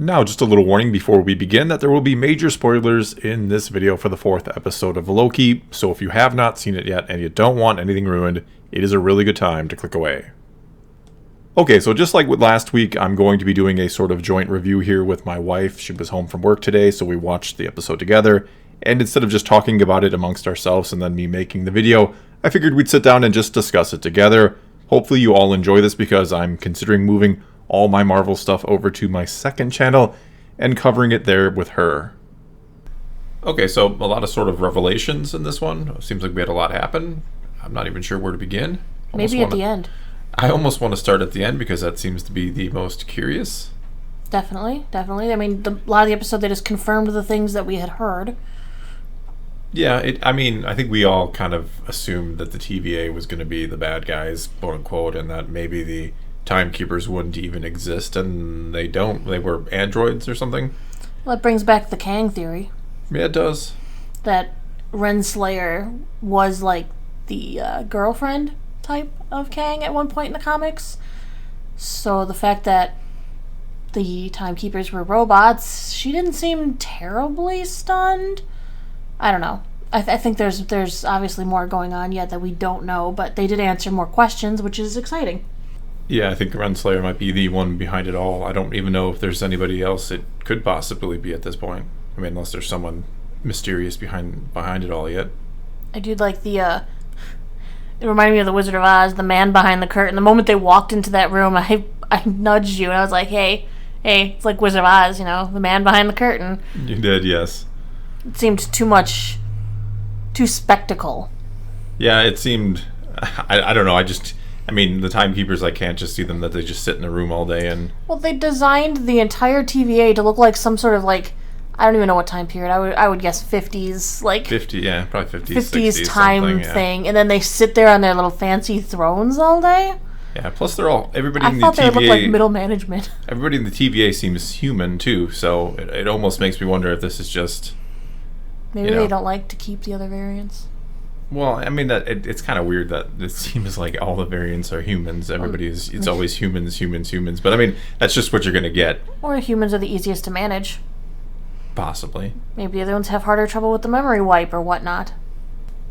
Now, just a little warning before we begin that there will be major spoilers in this video for the 4th episode of Loki, so if you have not seen it yet and you don't want anything ruined, it is a really good time to click away. Okay, so just like with last week, I'm going to be doing a sort of joint review here with my wife. She was home from work today, so we watched the episode together, and instead of just talking about it amongst ourselves and then me making the video, I figured we'd sit down and just discuss it together. Hopefully you all enjoy this because I'm considering moving all my Marvel stuff over to my second channel and covering it there with her. Okay, so a lot of sort of revelations in this one. It seems like we had a lot happen. I'm not even sure where to begin. Maybe at the end. I almost want to start at the end because that seems to be the most curious. Definitely. I mean, a lot of the episode, they just confirmed the things that we had heard. Yeah, I think we all kind of assumed that the TVA was going to be the bad guys, quote unquote, and that maybe the Timekeepers wouldn't even exist, and they don't. They were androids or something. Well, it brings back the Kang theory. Yeah, it does. That Renslayer was like the girlfriend type of Kang at one point in the comics. So the fact that the Timekeepers were robots, she didn't seem terribly stunned. I don't know. I think there's obviously more going on yet that we don't know, but they did answer more questions, which is exciting. Yeah, I think Renslayer might be the one behind it all. I don't even know if there's anybody else it could possibly be at this point. I mean, unless there's someone mysterious behind it all yet. I do like the, it reminded me of the Wizard of Oz, the man behind the curtain. The moment they walked into that room, I nudged you and I was like, hey, it's like Wizard of Oz, the man behind the curtain. You did, yes. It seemed too spectacle. Yeah, it seemed, I don't know, the Timekeepers, I can't just see them that they just sit in a room all day and... Well, they designed the entire TVA to look like some sort of I don't even know what time period. I would guess 50s, 50, yeah, probably 50s, 50s time thing, and then they sit there on their little fancy thrones all day. Yeah, plus everybody in the TVA... I thought they would look like middle management. Everybody in the TVA seems human, too, so it almost makes me wonder if this is just... Maybe they don't like to keep the other variants. Well, I mean, that it's kind of weird that it seems like all the variants are humans. It's always humans. But I mean, that's just what you're going to get. Or humans are the easiest to manage. Possibly. Maybe the other ones have harder trouble with the memory wipe or whatnot.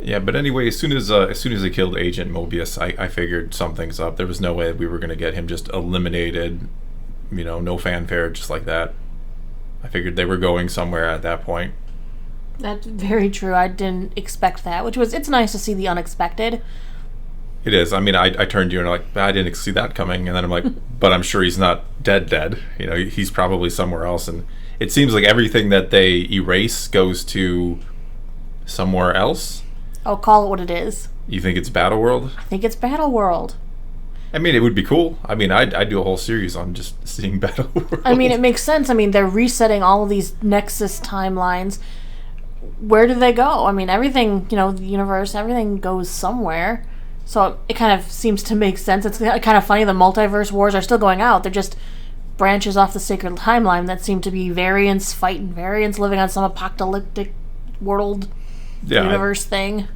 Yeah, but anyway, as soon as they killed Agent Mobius, I figured something's up. There was no way we were going to get him just eliminated, no fanfare, just like that. I figured they were going somewhere at that point. That's very true. I didn't expect that, it's nice to see the unexpected. It is. I mean, I turned to you and I'm like, I didn't see that coming. And then I'm like, but I'm sure he's not dead. He's probably somewhere else. And it seems like everything that they erase goes to somewhere else. I'll call it what it is. You think it's Battleworld? I think it's Battleworld. I mean, it would be cool. I mean, I'd do a whole series on just seeing Battleworld. I mean, it makes sense. I mean, they're resetting all of these Nexus timelines. Where do they go? I mean, everything, the universe, everything goes somewhere. So it kind of seems to make sense. It's kind of funny the multiverse wars are still going out. They're just branches off the sacred timeline that seem to be variants fighting variants, living on some apocalyptic world universe thing.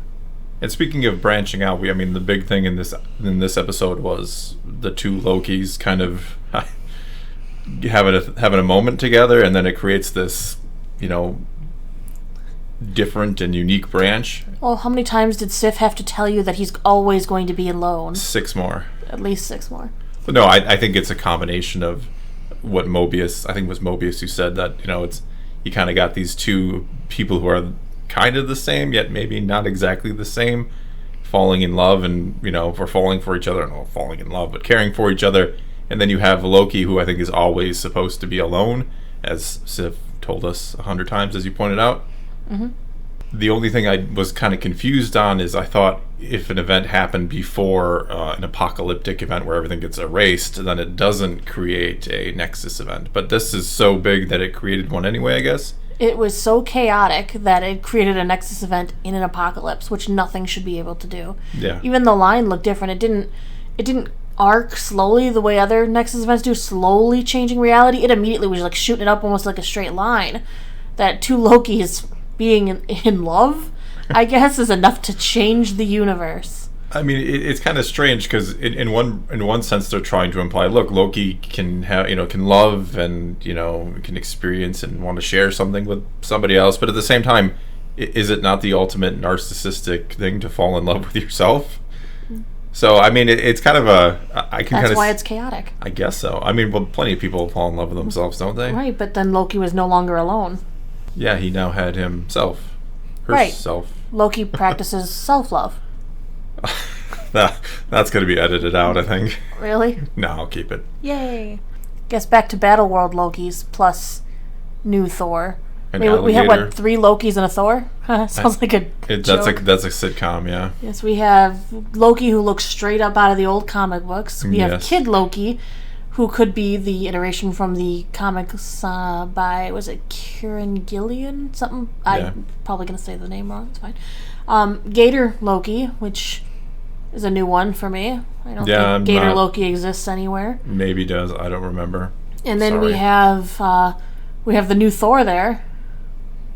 And speaking of branching out, the big thing in this episode was the two Lokis kind of having a moment together, and then it creates this, different and unique branch. Well, how many times did Sif have to tell you that he's always going to be alone? 6 more. At least 6 more. But no, I think it's a combination of what Mobius, I think it was Mobius who said that, you kind of got these two people who are kind of the same, yet maybe not exactly the same, falling in love and, for falling for each other, not falling in love, but caring for each other. And then you have Loki, who I think is always supposed to be alone, as Sif told us 100 times, as you pointed out. Mm-hmm. The only thing I was kind of confused on is I thought if an event happened before an apocalyptic event where everything gets erased, then it doesn't create a Nexus event. But this is so big that it created one anyway, I guess. It was so chaotic that it created a Nexus event in an apocalypse, which nothing should be able to do. Yeah. Even the line looked different. It didn't arc slowly the way other Nexus events do, slowly changing reality. It immediately was shooting it up almost like a straight line. That two Lokis being in love, I guess, is enough to change the universe. I mean, it's kind of strange because in one sense they're trying to imply, look, Loki can have can love and can experience and want to share something with somebody else, but at the same time, is it not the ultimate narcissistic thing to fall in love with yourself? So I mean, it's kind of That's why it's chaotic. I guess so. I mean, well, plenty of people fall in love with themselves, don't they? Right, but then Loki was no longer alone. Yeah, he now had himself, herself. Right. Loki practices self-love. That's going to be edited out, I think. Really? No, I'll keep it. Yay. Guess back to Battle World Lokis plus new Thor. We have, what, 3 Lokis and a Thor? Sounds like a joke. That's a sitcom, yeah. Yes, we have Loki, who looks straight up out of the old comic books. We have Kid Loki, who could be the iteration from the comics by, was it Kieran Gillian? Something? Yeah. I'm probably going to say the name wrong. It's fine. Gator Loki, which is a new one for me. I don't think Gator Loki exists anywhere. Maybe does. I don't remember. And then we have the new Thor there.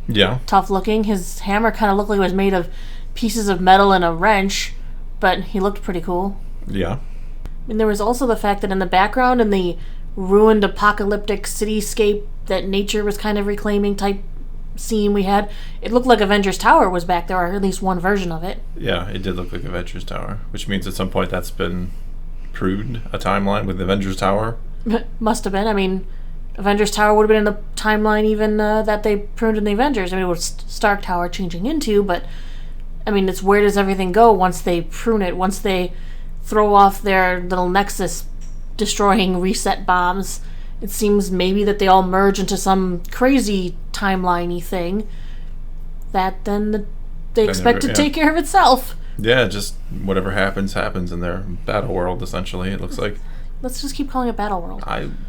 Yeah. Tough looking. His hammer kind of looked like it was made of pieces of metal and a wrench, but he looked pretty cool. Yeah. And there was also the fact that in the background, in the ruined apocalyptic cityscape that nature was kind of reclaiming type scene we had, it looked like Avengers Tower was back there, or at least one version of it. Yeah, it did look like Avengers Tower, which means at some point that's been pruned, a timeline with Avengers Tower. Must have been. I mean, Avengers Tower would have been in the timeline even that they pruned in the Avengers. I mean, it was Stark Tower changing into, but I mean, it's where does everything go once they prune it, once they throw off their little Nexus destroying reset bombs. It seems maybe that they all merge into some crazy timeline-y thing that then they expect to take care of itself. Yeah, just whatever happens in their battle world, essentially, it looks like. Let's just keep calling it Battle World.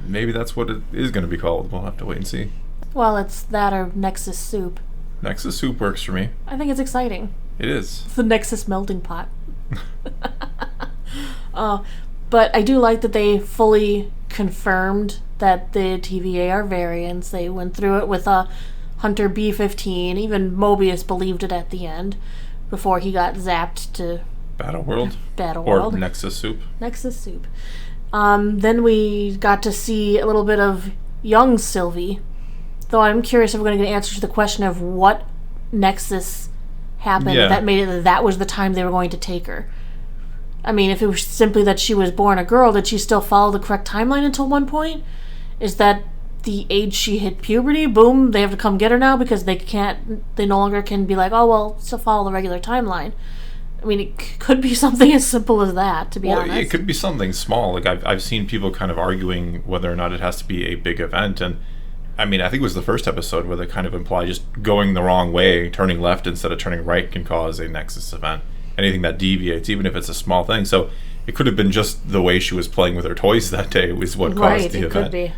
Maybe that's what it is going to be called. We'll have to wait and see. Well, it's that or Nexus Soup. Nexus Soup works for me. I think it's exciting. It is. It's the Nexus melting pot. But I do like that they fully confirmed that the TVA are variants. They went through it with Hunter B-15. Even Mobius believed it at the end before he got zapped to Battle World. Or Nexus Soup. Nexus Soup. Then we got to see a little bit of young Sylvie, though I'm curious if we're going to get an answer to the question of what Nexus happened that made it that was the time they were going to take her. I mean, if it was simply that she was born a girl, did she still follow the correct timeline until one point? Is that the age she hit puberty? Boom, they have to come get her now because they no longer can be like, oh, well, still follow the regular timeline. I mean, it could be something as simple as that, to be honest. It could be something small. Like, I've seen people kind of arguing whether or not it has to be a big event. And, I mean, I think it was the first episode where they kind of imply just going the wrong way, turning left instead of turning right can cause a Nexus event. Anything that deviates, even if it's a small thing. So it could have been just the way she was playing with her toys that day was what caused the event. Could be.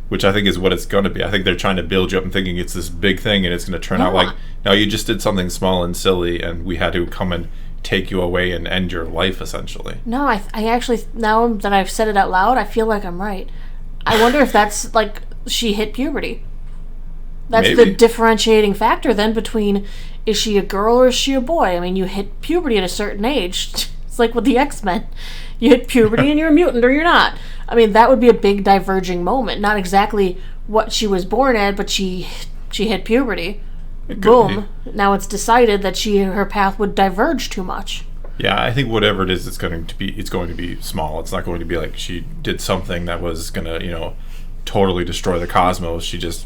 Which I think is what it's going to be. I think they're trying to build you up and thinking it's this big thing and it's going to turn out like, no, you just did something small and silly and we had to come and take you away and end your life, essentially. No, I actually, now that I've said it out loud, I feel like I'm right. I wonder if that's like she hit puberty. That's Maybe. The differentiating factor then between is she a girl or is she a boy? I mean, you hit puberty at a certain age. It's like with the X-Men. You hit puberty and you're a mutant or you're not. I mean, that would be a big diverging moment. Not exactly what she was born at, but she hit puberty. Boom. Now it's decided that her path would diverge too much. Yeah, I think whatever it is, it's going to be small. It's not going to be like she did something that was going to, totally destroy the cosmos. She just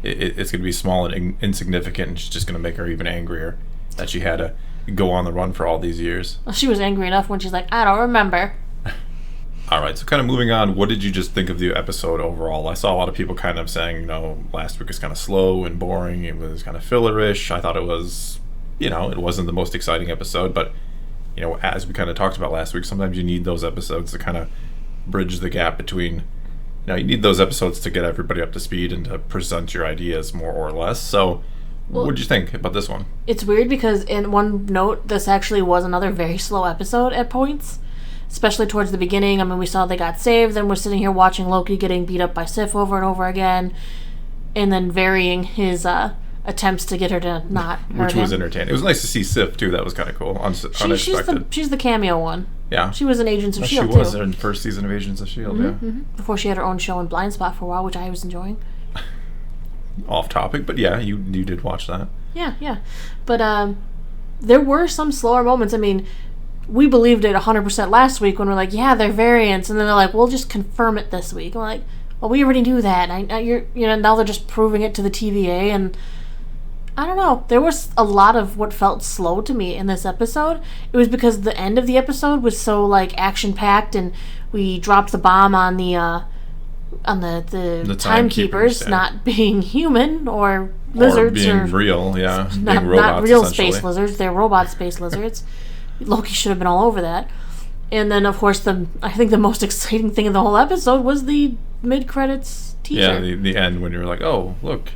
it's going to be small and insignificant, and she's just going to make her even angrier that she had to go on the run for all these years. Well, she was angry enough when she's like, I don't remember. All right, so kind of moving on, what did you just think of the episode overall? I saw a lot of people kind of saying, last week was kind of slow and boring. It was kind of fillerish. I thought it was, it wasn't the most exciting episode, but, as we kind of talked about last week, sometimes you need those episodes to kind of bridge the gap between, you need those episodes to get everybody up to speed and to present your ideas more or less. So what did you think about this one? It's weird because in one note, this actually was another very slow episode at points. Especially towards the beginning. I mean, we saw they got saved, then we're sitting here watching Loki getting beat up by Sif over and over again, and then varying his attempts to get her to not hurt Which him. was entertaining. It was nice to see Sif, too. That was kind of cool. Unexpected. She's the cameo one. Yeah. She was in Agents of S.H.I.E.L.D. She was too. in the first season of Agents of S.H.I.E.L.D., Before she had her own show in Blind Spot for a while, which I was enjoying. Off topic, but yeah, you did watch that. Yeah. But there were some slower moments. I mean, we believed it 100% last week when we're like, yeah, they're variants, and then they're like, we'll just confirm it this week. And we're like, well, we already knew that. Now they're just proving it to the TVA, and I don't know. There was a lot of what felt slow to me in this episode. It was because the end of the episode was so like action packed, and we dropped the bomb on the Timekeepers not being human or lizards or being real, yeah, not, being robots, not real essentially. space lizards. They're robot space lizards. Loki should have been all over that. And then, of course, I think the most exciting thing in the whole episode was the mid-credits teaser. Yeah, the end when you were like, oh, look.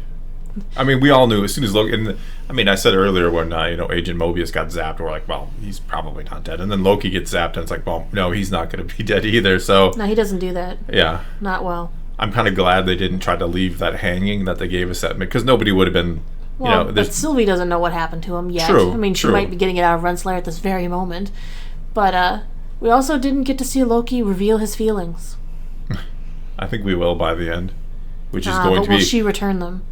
I mean, we all knew as soon as Loki... I said earlier when, Agent Mobius got zapped, we're like, well, he's probably not dead. And then Loki gets zapped, and it's like, well, no, he's not going to be dead either, so... No, he doesn't do that. Yeah. Not well. I'm kind of glad they didn't try to leave that hanging that they gave us that... Because nobody would have been... Well, but Sylvie doesn't know what happened to him yet. True, I mean, she might be getting it out of Renslayer at this very moment. But we also didn't get to see Loki reveal his feelings. I think we will by the end. Which is going to be... will she return them?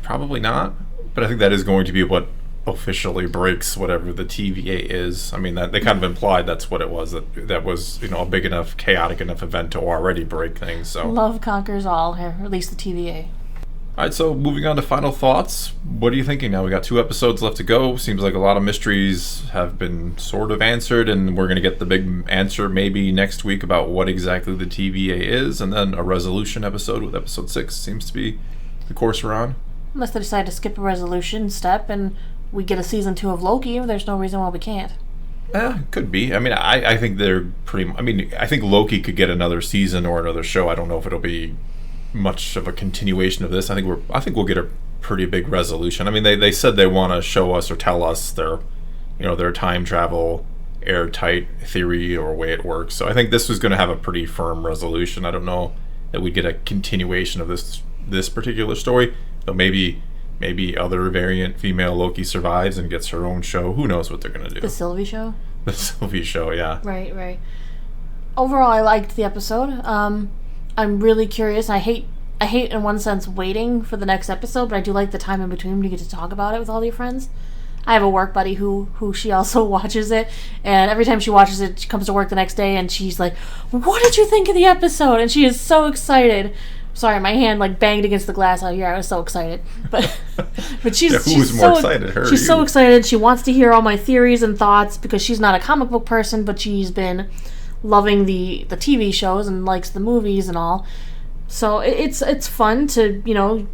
Probably not. But I think that is going to be what officially breaks whatever the TVA is. I mean, that they kind of implied that's what it was. That was, a big enough, chaotic enough event to already break things. So love conquers all here, or at least the TVA. All right, so moving on to final thoughts. What are you thinking now? We got 2 episodes left to go. Seems like a lot of mysteries have been sort of answered, and we're going to get the big answer maybe next week about what exactly the TVA is, and then a resolution episode with episode 6 seems to be the course we're on. Unless they decide to skip a resolution step and we get a season 2 of Loki, there's no reason why we can't. Could be. I mean, I think they're pretty... I think Loki could get another season or another show. I don't know if it'll be much of a continuation of this. I think we'll get a pretty big resolution. I mean, they said they want to show us or tell us their time travel airtight theory or way it works. So I think this was going to have a pretty firm resolution. I don't know that we'd get a continuation of this particular story. Though maybe other variant female Loki survives and gets her own show. Who knows what they're going to do? The Sylvie show? The Sylvie show, yeah. Right. Overall, I liked the episode. I'm really curious. I hate in one sense waiting for the next episode, but I do like the time in between when you get to talk about it with all your friends. I have a work buddy who she also watches it, and every time she watches it, she comes to work the next day and she's like, "What did you think of the episode?" And she is so excited. Sorry, my hand banged against the glass out here. I was so excited, but she's who's more excited? Her or she's you? so excited. She wants to hear all my theories and thoughts because she's not a comic book person, but she's been loving the TV shows and likes the movies and all. So it's fun to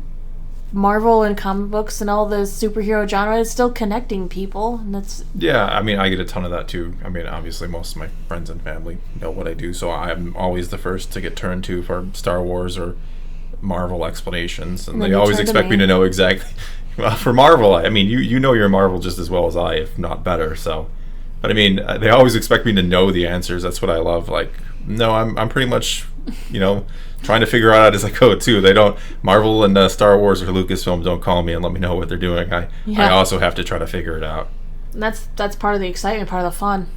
Marvel and comic books and all the superhero genre is still connecting people, and that's... Yeah, I mean, I get a ton of that too. I mean, obviously most of my friends and family know what I do, so I'm always the first to get turned to for Star Wars or Marvel explanations, and they always expect me to know exactly. Well, for Marvel, I mean, you know your Marvel just as well as I, if not better. So, but I mean, they always expect me to know the answers. That's what I love. Like, no, I'm pretty much, trying to figure out as I go too. They don't Marvel and Star Wars or Lucasfilm don't call me and let me know what they're doing. I also have to try to figure it out. And that's part of the excitement, part of the fun.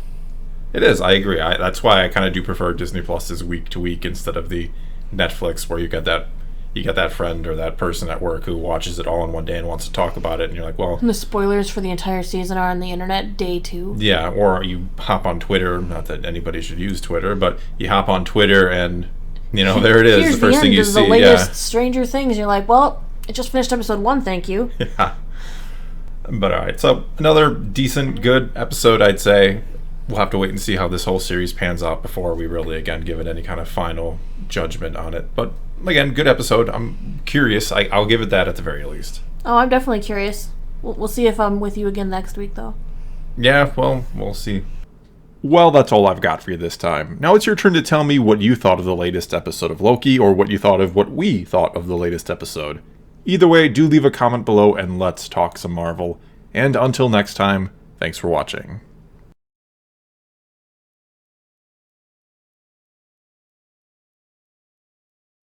It is. I agree. That's why I kind of do prefer Disney Plus's week to week instead of the Netflix where you get that friend or that person at work who watches it all in one day and wants to talk about it, and you're like, well... And the spoilers for the entire season are on the internet day 2. Yeah, or you hop on Twitter, not that anybody should use Twitter, but you hop on Twitter and, there it is, Here's the first thing you see. The latest Stranger Things, you're like, well, it just finished episode 1, thank you. Yeah. But alright, so another decent, good episode, I'd say. We'll have to wait and see how this whole series pans out before we really, again, give it any kind of final judgment on it. But, again, good episode. I'm curious. I'll give it that at the very least. Oh, I'm definitely curious. We'll see if I'm with you again next week, though. Yeah, well, we'll see. Well, that's all I've got for you this time. Now it's your turn to tell me what you thought of the latest episode of Loki, or what you thought of what we thought of the latest episode. Either way, do leave a comment below and let's talk some Marvel. And until next time, thanks for watching.